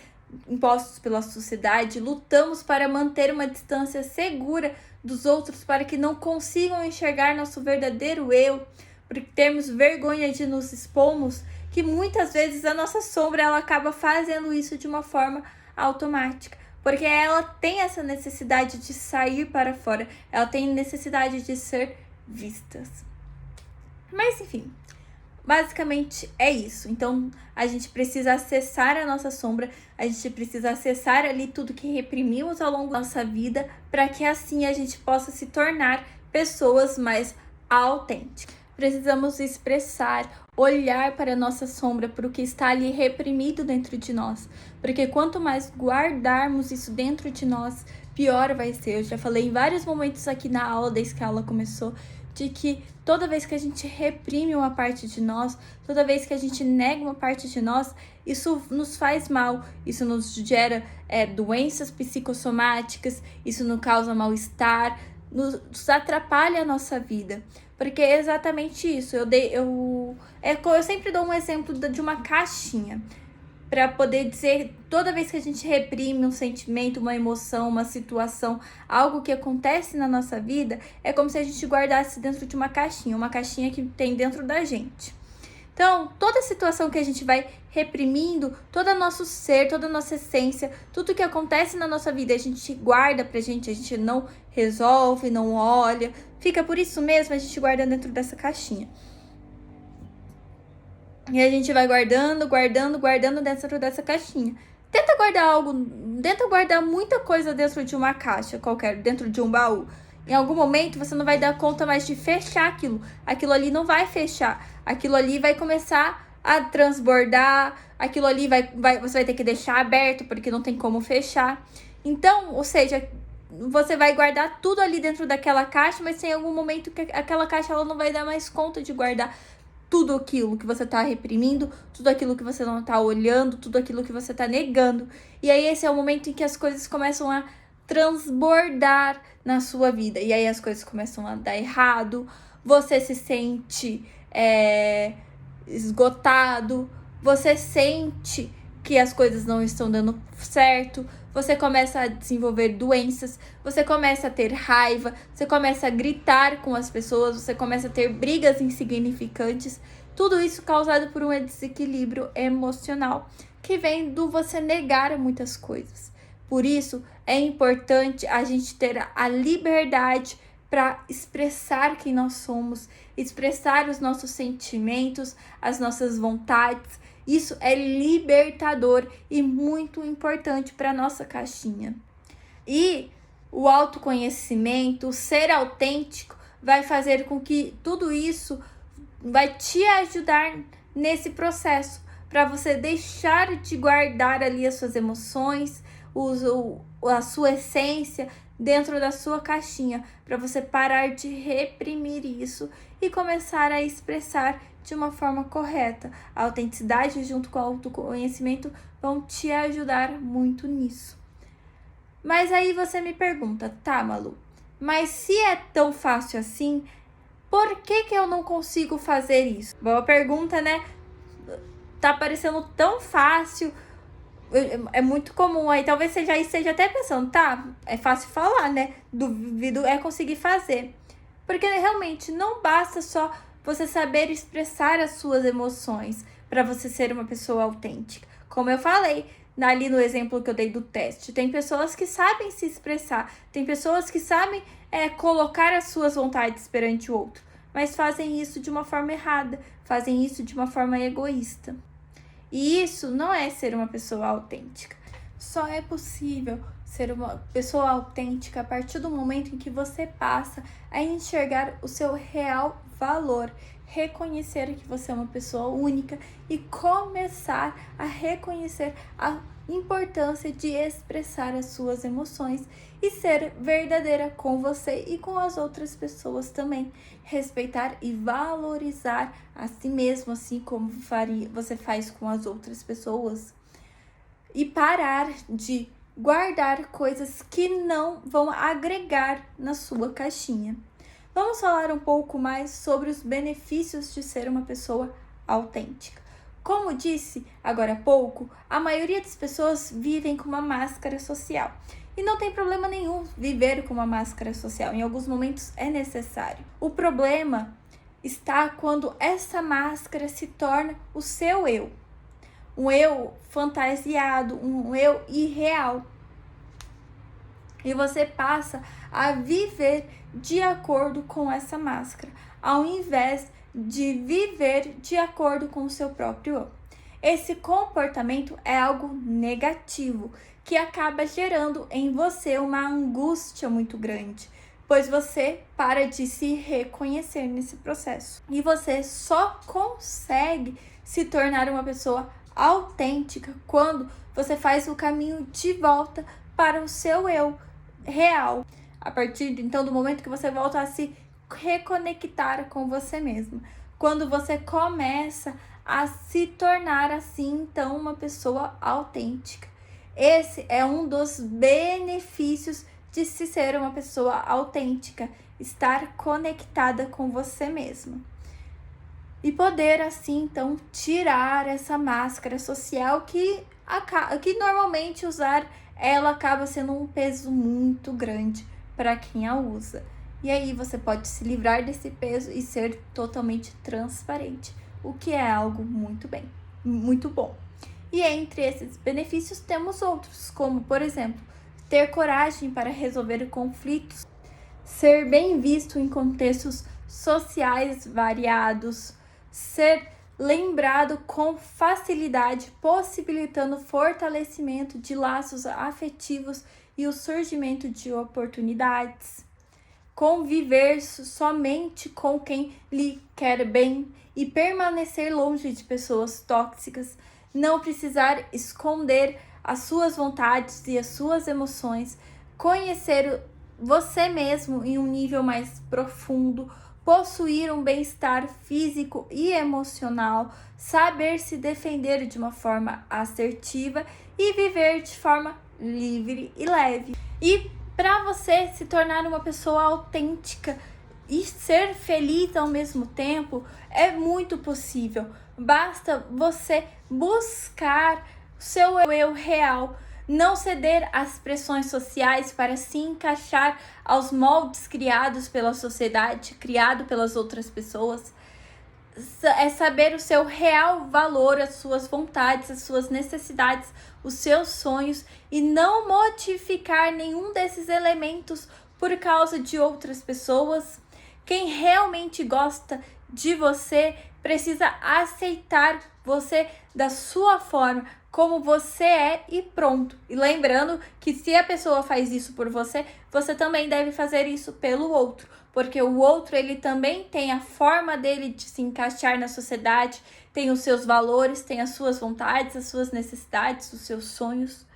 impostos pela sociedade, lutamos para manter uma distância segura dos outros para que não consigam enxergar nosso verdadeiro eu, porque temos vergonha de nos expormos que muitas vezes a nossa sombra ela acaba fazendo isso de uma forma automática. Porque ela tem essa necessidade de sair para fora, ela tem necessidade de ser vistas. Mas enfim, basicamente é isso. Então a gente precisa acessar a nossa sombra, a gente precisa acessar ali tudo que reprimimos ao longo da nossa vida, para que assim a gente possa se tornar pessoas mais autênticas. Precisamos expressar, olhar para a nossa sombra, para o que está ali reprimido dentro de nós. Porque quanto mais guardarmos isso dentro de nós, pior vai ser. Eu já falei em vários momentos aqui na aula, desde que a aula começou, de que toda vez que a gente reprime uma parte de nós, toda vez que a gente nega uma parte de nós, isso nos faz mal, isso nos gera doenças psicossomáticas, isso nos causa mal-estar, nos atrapalha a nossa vida. Porque é exatamente isso. Eu sempre dou um exemplo de uma caixinha, para poder dizer, toda vez que a gente reprime um sentimento, uma emoção, uma situação, algo que acontece na nossa vida, é como se a gente guardasse dentro de uma caixinha que tem dentro da gente. Então, toda situação que a gente vai reprimindo, todo o nosso ser, toda a nossa essência, tudo que acontece na nossa vida, a gente guarda pra gente, a gente não resolve, não olha, fica por isso mesmo, a gente guarda dentro dessa caixinha. E a gente vai guardando dentro dessa caixinha. Tenta guardar muita coisa dentro de uma caixa qualquer, dentro de um baú. Em algum momento você não vai dar conta mais de fechar aquilo. Aquilo ali não vai fechar. Aquilo ali vai começar a transbordar. Aquilo ali você vai ter que deixar aberto porque não tem como fechar. Então, ou seja, você vai guardar tudo ali dentro daquela caixa, mas tem algum momento que aquela caixa ela não vai dar mais conta de guardar tudo aquilo que você tá reprimindo, tudo aquilo que você não tá olhando, tudo aquilo que você tá negando. E aí esse é o momento em que as coisas começam a transbordar na sua vida. E aí as coisas começam a dar errado, você se sente esgotado, você sente que as coisas não estão dando certo, você começa a desenvolver doenças, você começa a ter raiva, você começa a gritar com as pessoas, você começa a ter brigas insignificantes, tudo isso causado por um desequilíbrio emocional que vem do você negar muitas coisas. Por isso, é importante a gente ter a liberdade para expressar quem nós somos, expressar os nossos sentimentos, as nossas vontades. Isso é libertador e muito importante para nossa caixinha. E o autoconhecimento, o ser autêntico, vai fazer com que tudo isso vai te ajudar nesse processo, para você deixar de guardar ali as suas emoções, a sua essência dentro da sua caixinha, para você parar de reprimir isso e começar a expressar de uma forma correta. A autenticidade junto com o autoconhecimento vão te ajudar muito nisso. Mas aí você me pergunta, tá, Malu, mas se é tão fácil assim, por que eu não consigo fazer isso? Boa pergunta, né? Tá parecendo tão fácil, é muito comum, aí talvez você já esteja até pensando, tá, é fácil falar, né? Duvido conseguir fazer. Porque realmente não basta só você saber expressar as suas emoções para você ser uma pessoa autêntica. Como eu falei ali no exemplo que eu dei do teste, tem pessoas que sabem se expressar, tem pessoas que sabem colocar as suas vontades perante o outro, mas fazem isso de uma forma errada, fazem isso de uma forma egoísta. E isso não é ser uma pessoa autêntica. Só é possível ser uma pessoa autêntica a partir do momento em que você passa a enxergar o seu real valor, reconhecer que você é uma pessoa única e começar a reconhecer a importância de expressar as suas emoções e ser verdadeira com você e com as outras pessoas também. Respeitar e valorizar a si mesmo, assim como você faz com as outras pessoas. E parar de guardar coisas que não vão agregar na sua caixinha. Vamos falar um pouco mais sobre os benefícios de ser uma pessoa autêntica. Como disse agora há pouco, a maioria das pessoas vivem com uma máscara social. E não tem problema nenhum viver com uma máscara social. Em alguns momentos é necessário. O problema está quando essa máscara se torna o seu eu. Um eu fantasiado, um eu irreal. E você passa a viver de acordo com essa máscara, ao invés de viver de acordo com o seu próprio eu. Esse comportamento é algo negativo, que acaba gerando em você uma angústia muito grande, pois você para de se reconhecer nesse processo. E você só consegue se tornar uma pessoa autêntica quando você faz o caminho de volta para o seu eu real. A partir então do momento que você volta a se reconectar com você mesma, quando você começa a se tornar assim então uma pessoa autêntica. Esse é um dos benefícios de se ser uma pessoa autêntica, estar conectada com você mesma. E poder assim então tirar essa máscara social que normalmente usar ela acaba sendo um peso muito grande para quem a usa. E aí você pode se livrar desse peso e ser totalmente transparente, o que é algo muito bom. E entre esses benefícios temos outros, como por exemplo, ter coragem para resolver conflitos, ser bem visto em contextos sociais variados, ser lembrado com facilidade, possibilitando fortalecimento de laços afetivos e o surgimento de oportunidades. Conviver somente com quem lhe quer bem e permanecer longe de pessoas tóxicas. Não precisar esconder as suas vontades e as suas emoções. Conhecer você mesmo em um nível mais profundo. Possuir um bem-estar físico e emocional, saber se defender de uma forma assertiva e viver de forma livre e leve. E para você se tornar uma pessoa autêntica e ser feliz ao mesmo tempo, é muito possível. Basta você buscar o seu eu real, não ceder às pressões sociais para se encaixar aos moldes criados pela sociedade, criado pelas outras pessoas. É saber o seu real valor, as suas vontades, as suas necessidades, os seus sonhos e não modificar nenhum desses elementos por causa de outras pessoas. Quem realmente gosta de você precisa aceitar você da sua forma, como você é e pronto. E lembrando que se a pessoa faz isso por você, você também deve fazer isso pelo outro, porque o outro ele também tem a forma dele de se encaixar na sociedade, tem os seus valores, tem as suas vontades, as suas necessidades, os seus sonhos.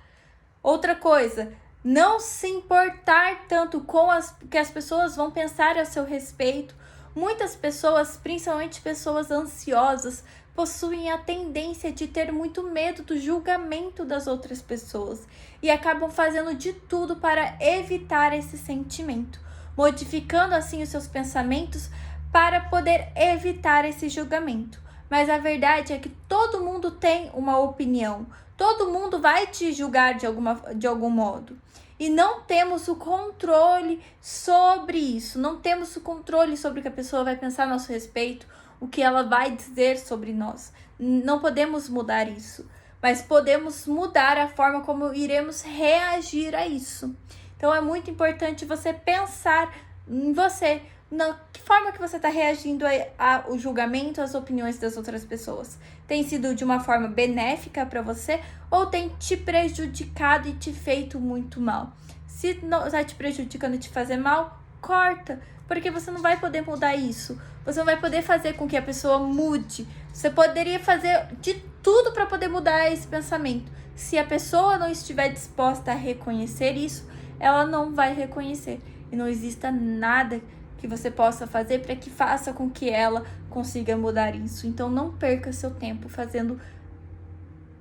Outra coisa, não se importar tanto com que as pessoas vão pensar a seu respeito. Muitas pessoas, principalmente pessoas ansiosas, possuem a tendência de ter muito medo do julgamento das outras pessoas e acabam fazendo de tudo para evitar esse sentimento, modificando assim os seus pensamentos para poder evitar esse julgamento. Mas a verdade é que todo mundo tem uma opinião, todo mundo vai te julgar de algum modo. E não temos o controle sobre isso, não temos o controle sobre o que a pessoa vai pensar a nosso respeito, o que ela vai dizer sobre nós. Não podemos mudar isso, mas podemos mudar a forma como iremos reagir a isso. Então é muito importante você pensar em você, na que forma que você está reagindo ao julgamento, às opiniões das outras pessoas. Tem sido de uma forma benéfica para você ou tem te prejudicado e te feito muito mal? Se não está te prejudicando e te fazer mal, corta, porque você não vai poder mudar isso. Você não vai poder fazer com que a pessoa mude. Você poderia fazer de tudo para poder mudar esse pensamento. Se a pessoa não estiver disposta a reconhecer isso, ela não vai reconhecer. E não exista nada que você possa fazer para que faça com que ela consiga mudar isso. Então não perca seu tempo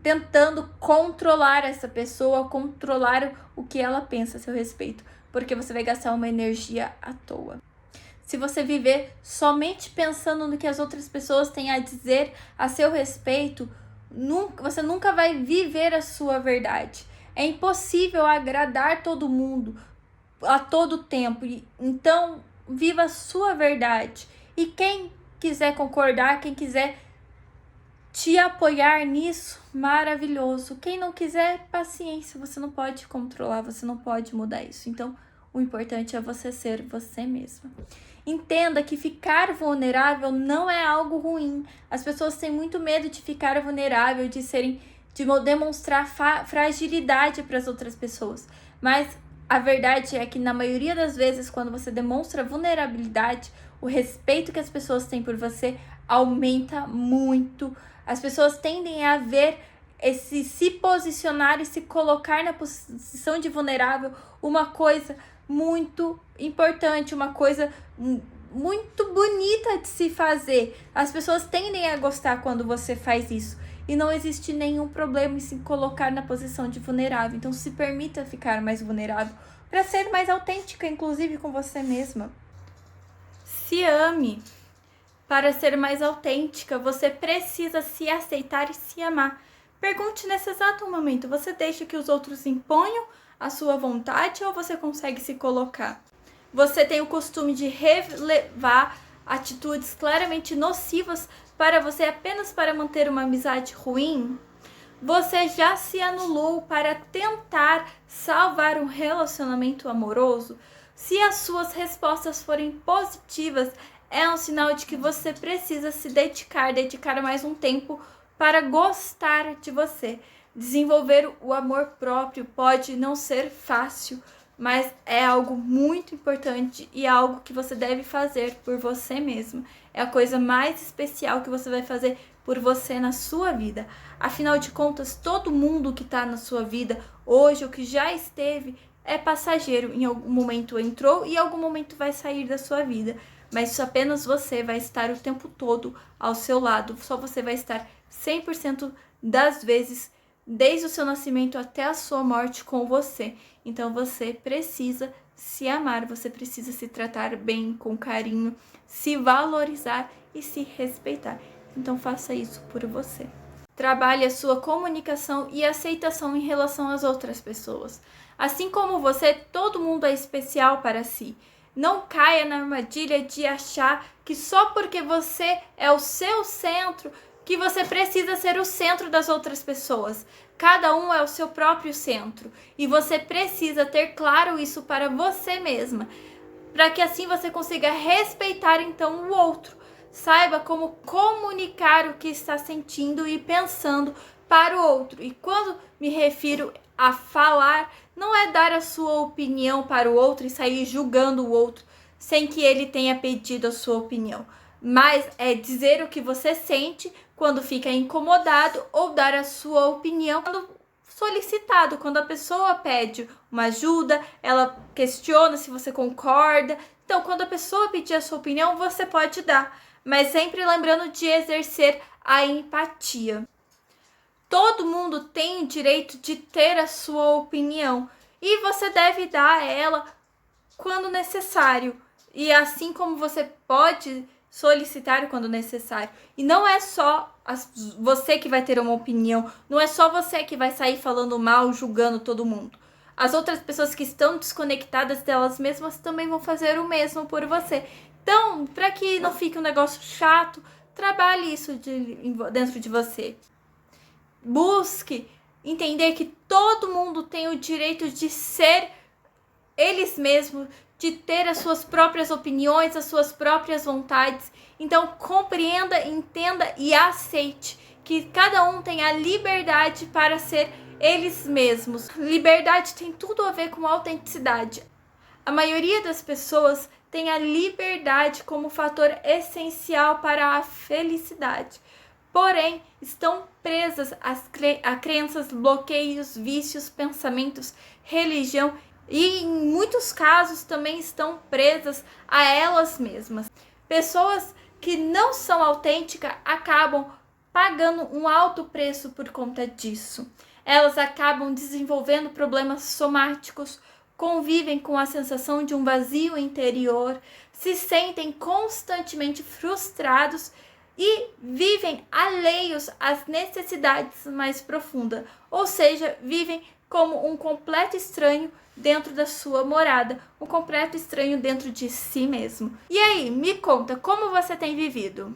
tentando controlar essa pessoa, controlar o que ela pensa a seu respeito, porque você vai gastar uma energia à toa. Se você viver somente pensando no que as outras pessoas têm a dizer a seu respeito, você nunca vai viver a sua verdade. É impossível agradar todo mundo a todo tempo. Então, viva a sua verdade. E quem quiser concordar, quem quiser te apoiar nisso, maravilhoso. Quem não quiser, paciência, você não pode controlar, você não pode mudar isso. Então, o importante é você ser você mesma. Entenda que ficar vulnerável não é algo ruim. As pessoas têm muito medo de ficar vulnerável, de demonstrar fragilidade para as outras pessoas. Mas a verdade é que na maioria das vezes, quando você demonstra vulnerabilidade, o respeito que as pessoas têm por você aumenta muito. As pessoas tendem a ver se posicionar e se colocar na posição de vulnerável uma coisa muito importante, uma coisa muito bonita de se fazer. As pessoas tendem a gostar quando você faz isso. E não existe nenhum problema em se colocar na posição de vulnerável. Então se permita ficar mais vulnerável para ser mais autêntica, inclusive com você mesma. Se ame. Para ser mais autêntica, você precisa se aceitar e se amar. Pergunte nesse exato momento, você deixa que os outros imponham a sua vontade ou você consegue se colocar? Você tem o costume de relevar atitudes claramente nocivas para você apenas para manter uma amizade ruim? Você já se anulou para tentar salvar um relacionamento amoroso? Se as suas respostas forem positivas, é um sinal de que você precisa se dedicar mais um tempo para gostar de você. Desenvolver o amor próprio pode não ser fácil, mas é algo muito importante e algo que você deve fazer por você mesmo. É a coisa mais especial que você vai fazer por você na sua vida. Afinal de contas, todo mundo que está na sua vida hoje ou que já esteve é passageiro. Em algum momento entrou e em algum momento vai sair da sua vida. Mas apenas você vai estar o tempo todo ao seu lado. Só você vai estar 100% das vezes, desde o seu nascimento até a sua morte, com você. Então você precisa se amar, você precisa se tratar bem, com carinho, se valorizar e se respeitar. Então faça isso por você. Trabalhe a sua comunicação e aceitação em relação às outras pessoas. Assim como você, todo mundo é especial para si. Não caia na armadilha de achar que só porque você é o seu centro, que você precisa ser o centro das outras pessoas. Cada um é o seu próprio centro. E você precisa ter claro isso para você mesma. Para que assim você consiga respeitar então o outro. Saiba como comunicar o que está sentindo e pensando para o outro. E quando me refiro a falar, não é dar a sua opinião para o outro e sair julgando o outro sem que ele tenha pedido a sua opinião. Mas é dizer o que você sente quando fica incomodado ou dar a sua opinião quando solicitado, quando a pessoa pede uma ajuda, ela questiona se você concorda. Então, quando a pessoa pedir a sua opinião, você pode dar, mas sempre lembrando de exercer a empatia. Todo mundo tem o direito de ter a sua opinião e você deve dar a ela quando necessário. E assim como você pode solicitar quando necessário. E não é só você que vai ter uma opinião, não é só você que vai sair falando mal, julgando todo mundo. As outras pessoas que estão desconectadas delas mesmas também vão fazer o mesmo por você. Então, para que não fique um negócio chato, trabalhe isso dentro de você. Busque entender que todo mundo tem o direito de ser eles mesmos, de ter as suas próprias opiniões, as suas próprias vontades. Então, compreenda, entenda e aceite que cada um tem a liberdade para ser eles mesmos. Liberdade tem tudo a ver com autenticidade. A maioria das pessoas tem a liberdade como fator essencial para a felicidade. Porém, estão presas a crenças, bloqueios, vícios, pensamentos, religião e, em muitos casos, também estão presas a elas mesmas. Pessoas que não são autênticas acabam pagando um alto preço por conta disso. Elas acabam desenvolvendo problemas somáticos, convivem com a sensação de um vazio interior, se sentem constantemente frustrados e vivem alheios às necessidades mais profundas, ou seja, vivem como um completo estranho dentro da sua morada, um completo estranho dentro de si mesmo. E aí, me conta, como você tem vivido?